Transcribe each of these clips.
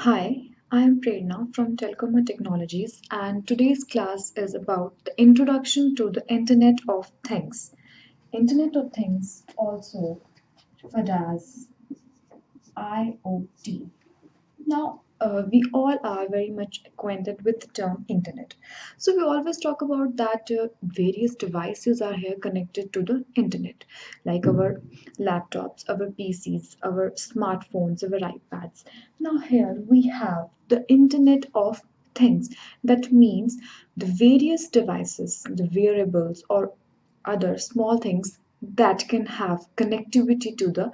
Hi, I am Prerna from Telcoma Technologies, and today's class is about the introduction to the Internet of Things. Internet of Things, also referred as IoT. Now, we all are very much acquainted with the term internet. So, we always talk about that various devices are here connected to the internet, like our laptops, our PCs, our smartphones, our iPads. Now, here we have the internet of things. That means the various devices, the wearables, or other small things that can have connectivity to the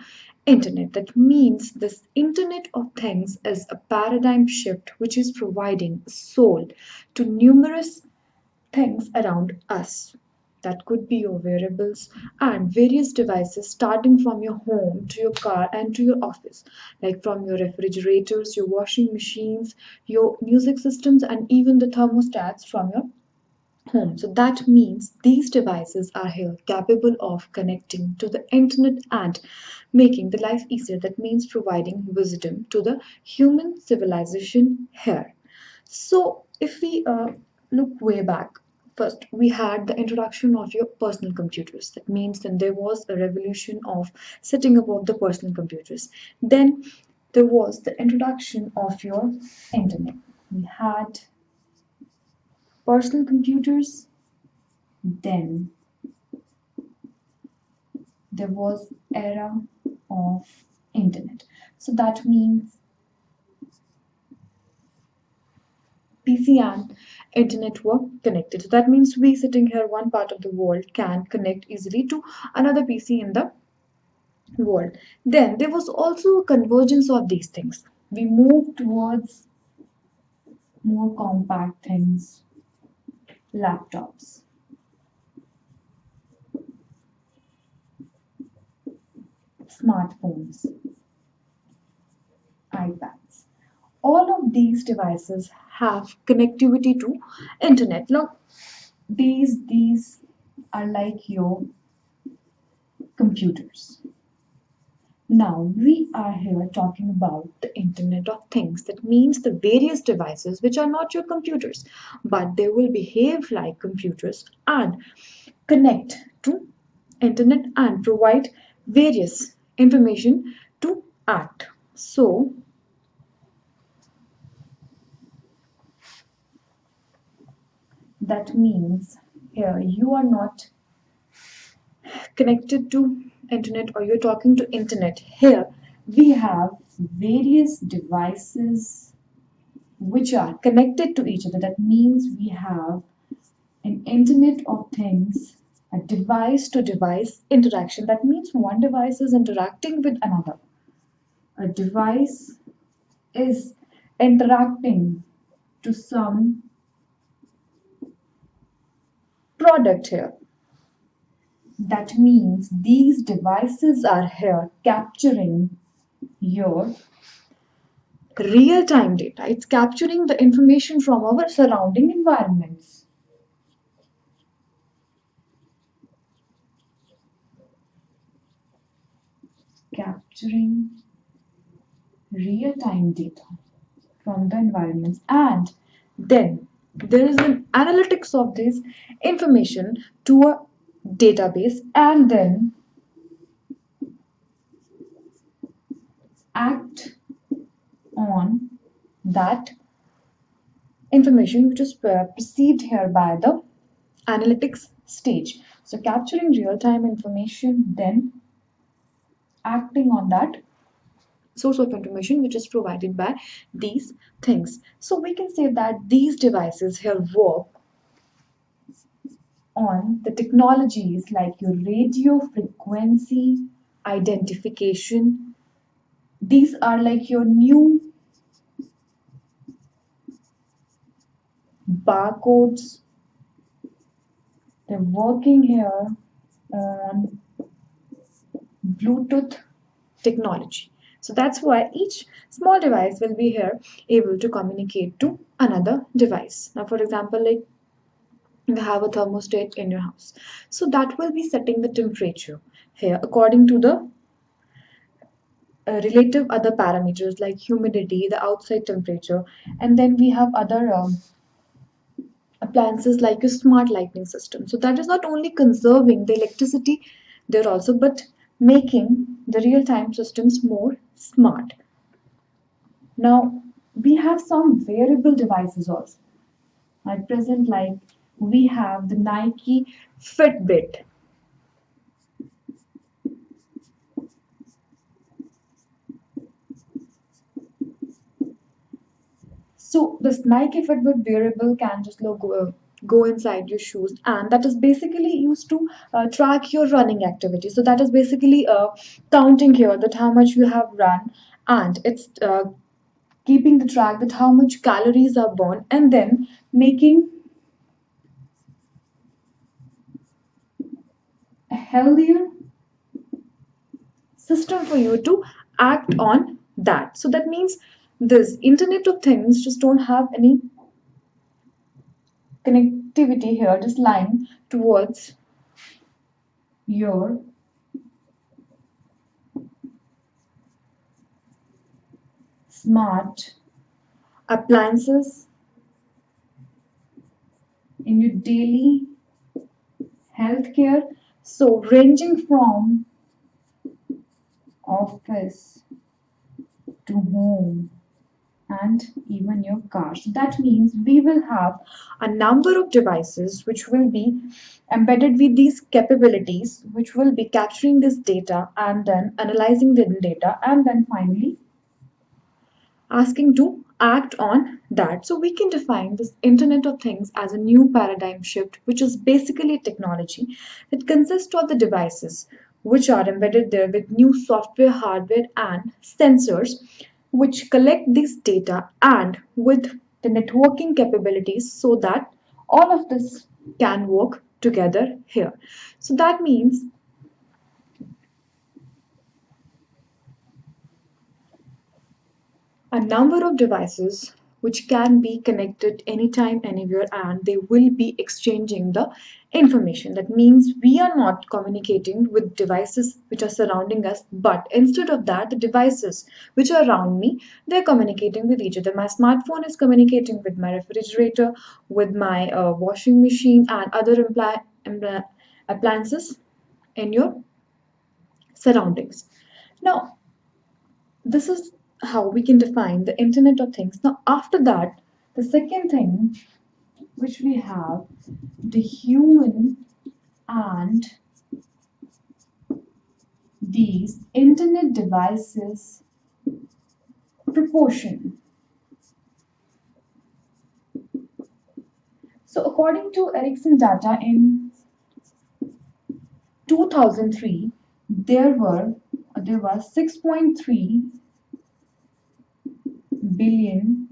internet. That means this internet of things is a paradigm shift which is providing soul to numerous things around us. That could be your wearables and various devices starting from your home to your car and to your office, like from your refrigerators, your washing machines, your music systems, and even the thermostats from your home. So that means these devices are here capable of connecting to the internet and making the life easier. That means providing wisdom to the human civilization here. So if we look way back, first we had the introduction of your personal computers. That means then there was a revolution of setting up of the personal computers. Then there was the introduction of your internet. We had personal computers, then there was era of internet. So that means PC and internet were connected. So that means we sitting here one part of the world can connect easily to another PC in the world. Then there was also a convergence of these things. We moved towards more compact things, laptops, smartphones, iPads. All of these devices have connectivity to internet. Now these are like your computers. Now we are here talking about the internet of things. That means the various devices which are not your computers, but they will behave like computers and connect to internet and provide various information to act. So that means here you are not connected to internet or you're talking to internet. Here we have various devices which are connected to each other. That means we have an internet of things, a device to device interaction. That means one device is interacting with another. A device is interacting to some product here. That means these devices are here capturing your real time data. It's capturing the information from our surrounding environments. Capturing real time data from the environments, and then there is an analytics of this information to a database, and then act on that information which is perceived here by the analytics stage. So capturing real-time information, then acting on that source of information which is provided by these things. So we can say that these devices here work on the technologies like your radio frequency identification. These are like your new barcodes. They're working here on Bluetooth technology. So that's why each small device will be here able to communicate to another device. Now, for example, like you have a thermostat in your house. So that will be setting the temperature here according to the relative other parameters like humidity, the outside temperature, and then we have other appliances like a smart lighting system. So that is not only conserving the electricity there also, but making the real-time systems more smart. Now we have some wearable devices also. At present, like we have the Nike Fitbit. So this Nike Fitbit wearable can just go inside your shoes, and that is basically used to track your running activity. So that is basically counting here that how much you have run, and it's keeping the track that how much calories are burned, and then making a healthier system for you to act on that. So that means this Internet of Things just don't have any connectivity here, just lying towards your smart appliances in your daily healthcare. So ranging from office to home and even your car. So that means we will have a number of devices which will be embedded with these capabilities, which will be capturing this data and then analyzing the data and then finally asking to act on that. So we can define this Internet of Things as a new paradigm shift, which is basically a technology that consists of the devices which are embedded there with new software, hardware, and sensors which collect this data and with the networking capabilities so that all of this can work together here. So that means a number of devices which can be connected anytime, anywhere, and they will be exchanging the information. That means we are not communicating with devices which are surrounding us, but instead of that, the devices which are around me, they're communicating with each other. My smartphone is communicating with my refrigerator, with my washing machine, and other appliances in your surroundings. Now, this is how we can define the Internet of Things. Now, after that, the second thing which we have the human and these internet devices proportion. So, according to Ericsson data in 2003, there was 6.3 billion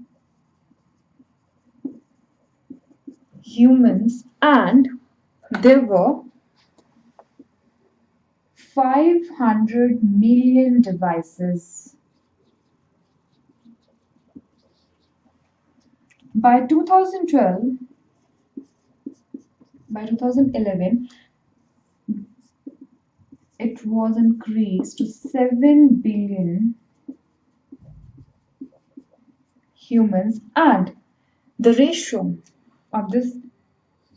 humans and there were 500 million devices. By 2012, by 2011, it was increased to 7 billion humans, and the ratio of this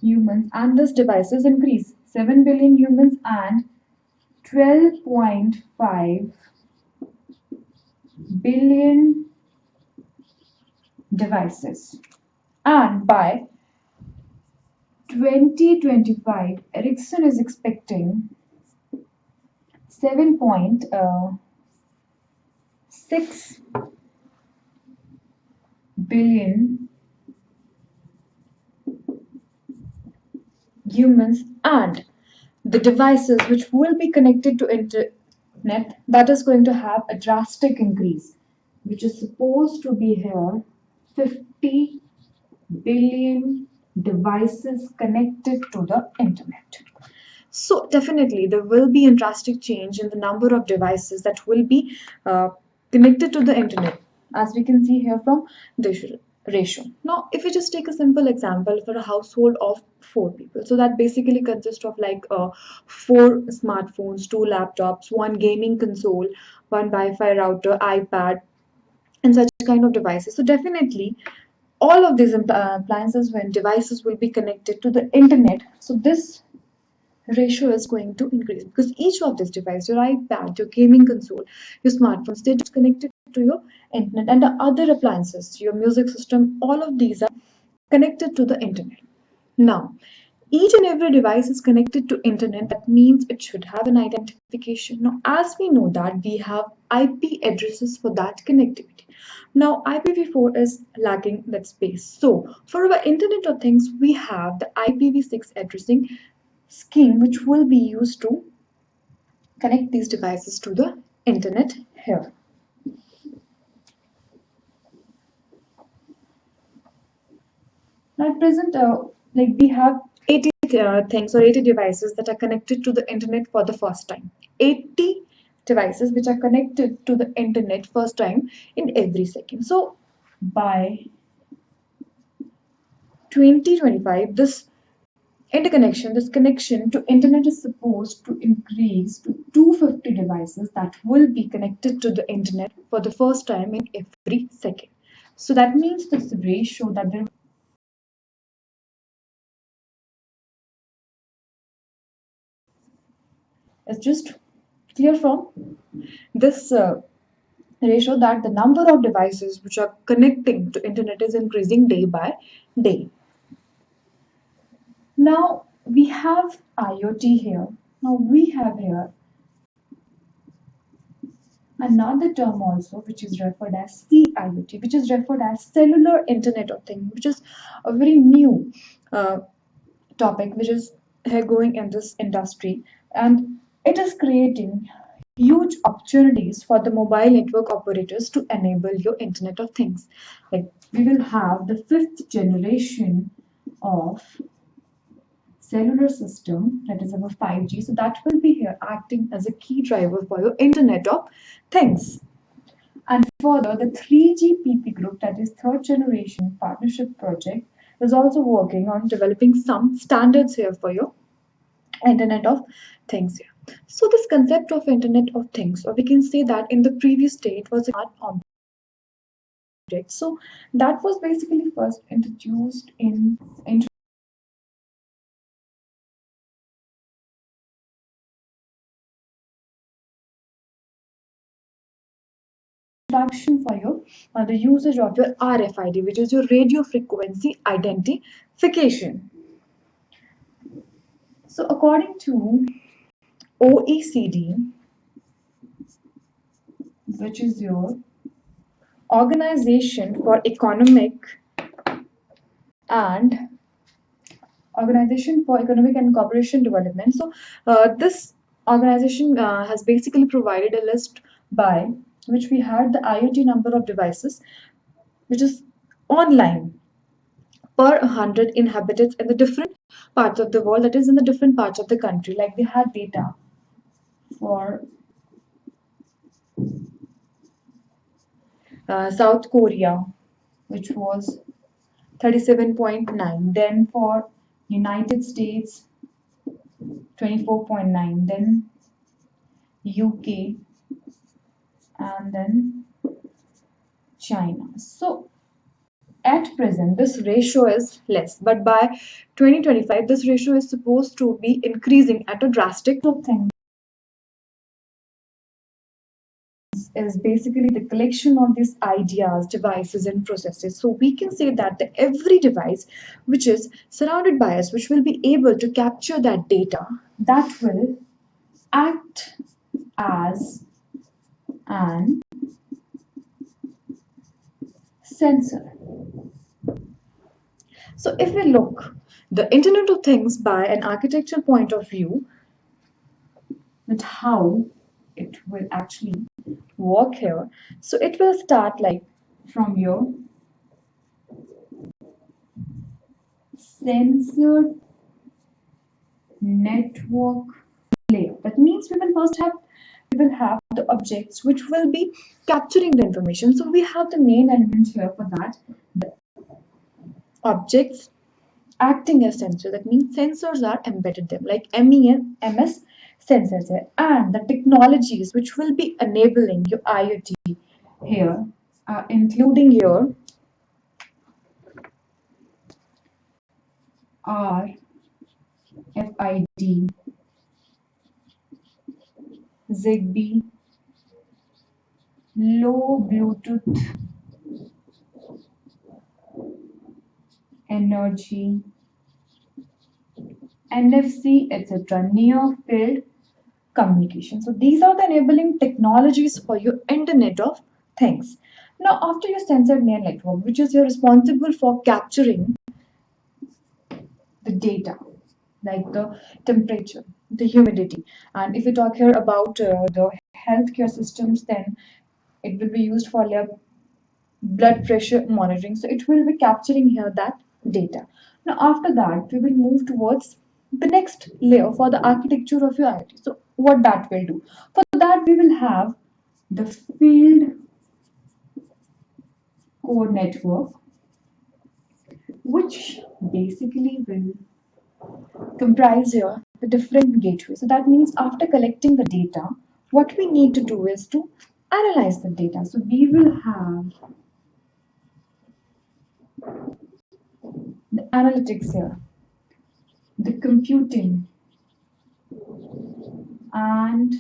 humans and this devices increased 7 billion humans and 12.5 billion devices. And by 2025, Ericsson is expecting 7.6 billion humans and the devices which will be connected to internet, that is going to have a drastic increase, which is supposed to be here 50 billion devices connected to the internet. So definitely there will be a drastic change in the number of devices that will be connected to the internet, as we can see here from this ratio. Now, if we just take a simple example for a household of four people, so that basically consists of like four smartphones, two laptops, one gaming console, one Wi-Fi router, iPad, and such kind of devices. So definitely all of these appliances when devices will be connected to the internet, so this ratio is going to increase because each of these devices, your iPad, your gaming console, your smartphones, they're just connected to your internet, and the other appliances, your music system, all of these are connected to the internet. Now, each and every device is connected to internet. That means it should have an identification. Now, as we know that we have IP addresses for that connectivity. Now, IPv4 is lacking that space. So, for our Internet of Things, we have the IPv6 addressing scheme, which will be used to connect these devices to the internet here. Now, at present, like we have 80 things or 80 devices that are connected to the internet for the first time. 80 devices which are connected to the internet first time in every second. So by 2025, this interconnection, this connection to internet is supposed to increase to 250 devices that will be connected to the internet for the first time in every second. So that means this ratio that there is just clear from this ratio that the number of devices which are connecting to internet is increasing day by day. Now we have IoT here. Now we have here another term also which is referred as CIoT, which is referred as cellular internet of things, which is a very new topic which is here going in this industry, and it is creating huge opportunities for the mobile network operators to enable your internet of things. Like we will have the fifth generation of cellular system, that is our 5G, so that will be here acting as a key driver for your internet of things. And further, the 3GPP group, that is third generation partnership project, is also working on developing some standards here for your internet of things here. So this concept of internet of things, or we can say that in the previous state was a smart object. So that was basically first introduced in introduction for your the usage of your RFID, which is your radio frequency identification. So according to OECD, which is your Organization for Economic and Organization for Economic and Cooperation Development. So this organization has basically provided a list by which we had the IoT number of devices, which is online per 100 inhabitants in the different parts of the world, that is in the different parts of the country. Like we had data for South Korea, which was 37.9, then for United States 24.9, then UK, and then China. So at present this ratio is less, but by 2025 this ratio is supposed to be increasing at a drastic thing. Is basically the collection of these ideas, devices, and processes. So we can say that every device which is surrounded by us, which will be able to capture that data, that will act as an sensor. So if we look the Internet of Things by an architectural point of view, that how it will actually work here. So it will start like from your sensor network layer. That means we will have the objects which will be capturing the information. So we have the main element here for that. The objects acting as sensors. That means sensors are embedded them like MES sensors here, and the technologies which will be enabling your IoT here, including your RFID, Zigbee, low Bluetooth, energy, NFC, etc. Near field communication. So these are the enabling technologies for your Internet of Things. Now, after your sensor near network, which is you're responsible for capturing the data, like the temperature, the humidity, and if we talk here about the healthcare systems, then it will be used for their blood pressure monitoring. So it will be capturing here that data. Now, after that, we will move towards the next layer for the architecture of your IoT. So, what that will do? For that, we will have the field core network, which basically will comprise here the different gateways. So that means after collecting the data, what we need to do is to analyze the data. So we will have the analytics here, the computing, and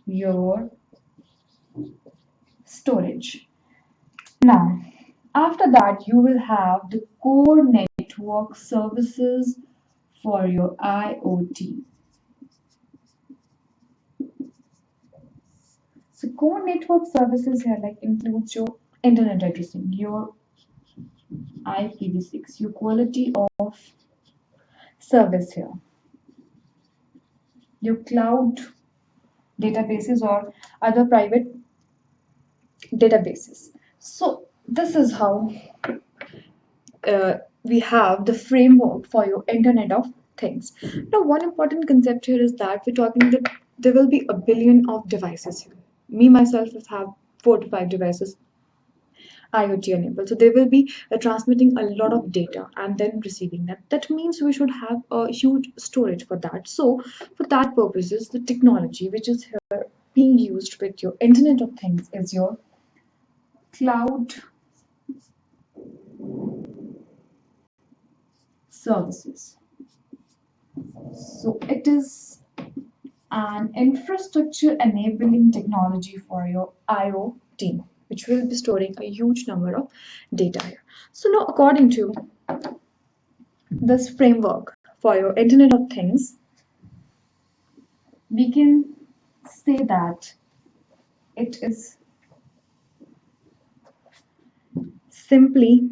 your storage. Now, after that, you will have the core network services for your IoT. So, core network services here like includes your internet addressing, your IPv6, your quality of service here, your cloud databases or other private databases. So, this is how we have the framework for your Internet of Things. Now, one important concept here is that we're talking that there will be a billion of devices here. Me myself have 4 to 5 devices IoT enabled. So they will be transmitting a lot of data and then receiving that. That means we should have a huge storage for that. So for that purposes, the technology which is here being used with your Internet of Things is your cloud services. So it is an infrastructure enabling technology for your IoT, which will be storing a huge number of data here. So now, according to this framework for your Internet of Things, we can say that it is simply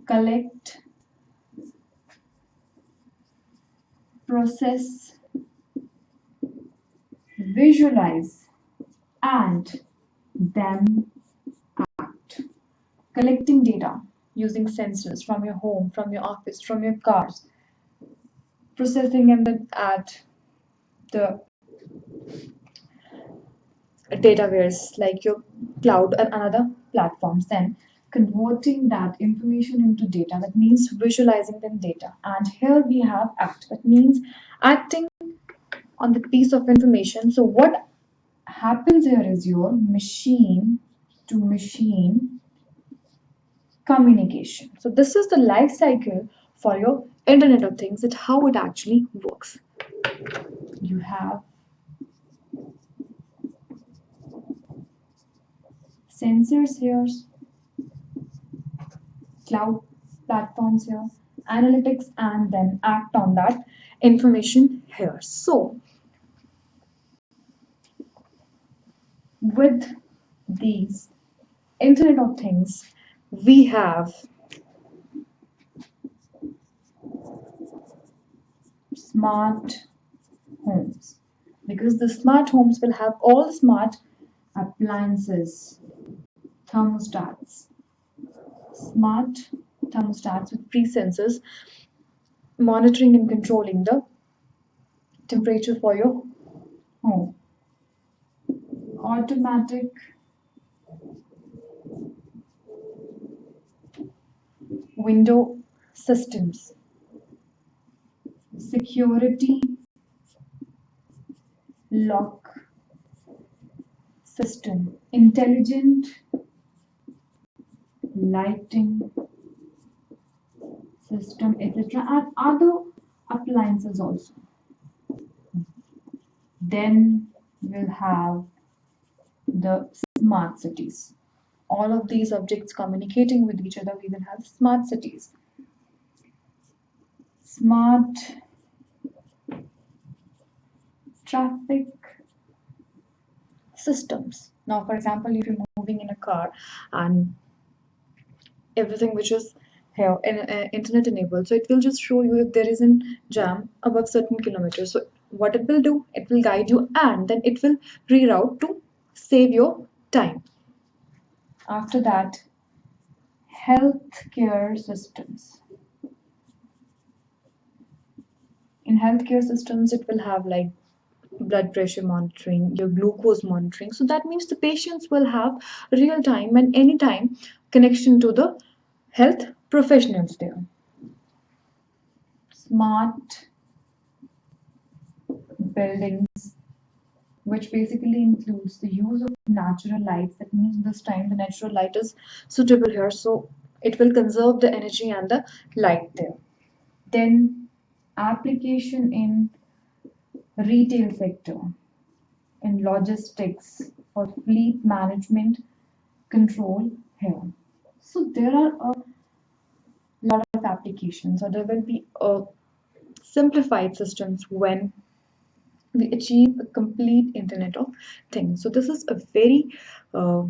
collect, process, visualize, and then act. Collecting data using sensors from your home, from your office, from your cars, processing and then add the database like your cloud and another platforms, then converting that information into data, that means visualizing them data. And here we have act, that means acting on the piece of information. So what happens here is your machine to machine communication. So this is the life cycle for your Internet of Things, that how it actually works. You have sensors here, cloud platforms here, analytics, and then act on that information here. So with these Internet of Things, we have smart homes, because the smart homes will have all smart appliances, thermostats, smart thermostats with pre-sensors monitoring and controlling the temperature for your home, automatic window systems, security lock system, intelligent lighting system, etc., and other appliances also. Then we'll have the smart cities. All of these objects communicating with each other, we will have smart cities. Smart traffic systems. Now, for example, if you're moving in a car and everything which is here internet enabled, so it will just show you if there is a jam above certain kilometers. So what it will do, it will guide you and then it will reroute to save your time. After that, healthcare systems. In healthcare systems, it will have like blood pressure monitoring, your glucose monitoring. So that means the patients will have real time and anytime connection to the health professionals there. Smart buildings, which basically includes the use of natural lights. That means this time the natural light is suitable here, so it will conserve the energy and the light there. Then application in retail sector, in logistics, for fleet management control here. So there are a lot of applications, or there will be a simplified systems when we achieve a complete internet of things. So this is a very uh,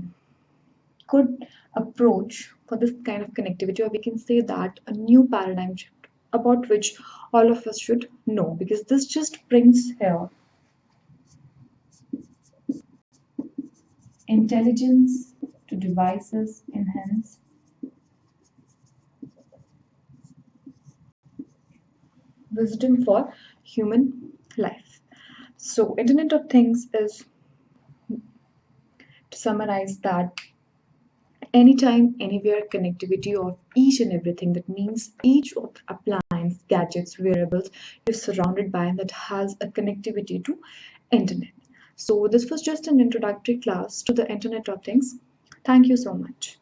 good approach for this kind of connectivity, or we can say that a new paradigm shift about which all of us should know, because this just brings here intelligence to devices, enhance wisdom for human life. So internet of things is, to summarize, that anytime, anywhere connectivity of each and everything. That means each of appliance, gadgets, wearables you're surrounded by that has a connectivity to internet. So this was just an introductory class to the Internet of Things. Thank you so much.